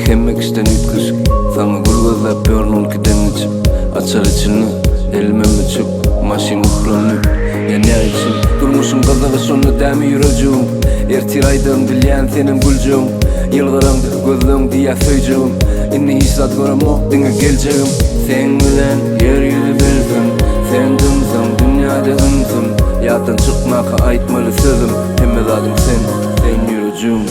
Hemmek işten ütküş sana gurgazlap börnul kiden içip açar içini elime müçüp maşin ukranıp ne için durmuşum kazağı sonu demi yürücüğüm ertiraydım bilyen senin gülcüğüm yılgıramdı gözlüğüm diye söyleyeceğim inni hissat göremoq dine geleceğim sen bilen yer yüzü bilsin sen dımsın dünyada ımsın yattan çıkmaka aytmalı sözüm hemme zadım sen yürücüğüm.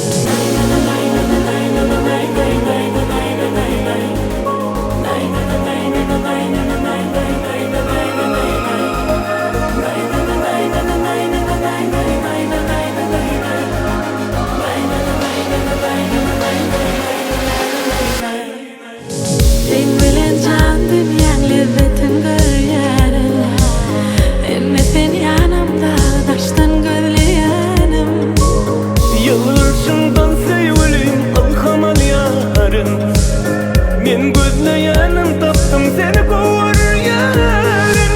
Men gözleyenim taptım seni kovur yarın.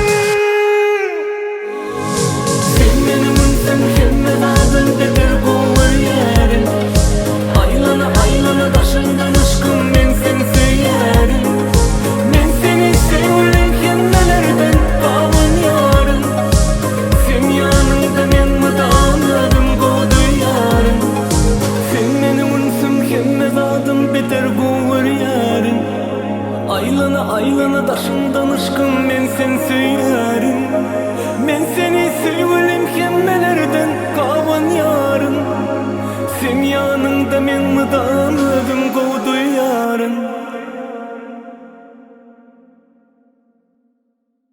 Sen benim ünsün hemme lazım dedir kovur yarın. Aylana taşından aşkım men sen söylerim. Men seni sevdim hemmelerden kavan yarın. Sen yanımda men mıdamladım kovdu yarın. Sen benim ünsün hemme lazım dedir kovur yarın. Aylana taşından aşkım men sen söylerim. Men seni sevdim hemmelerden kavan yarın. Sen yanında men mıdamladım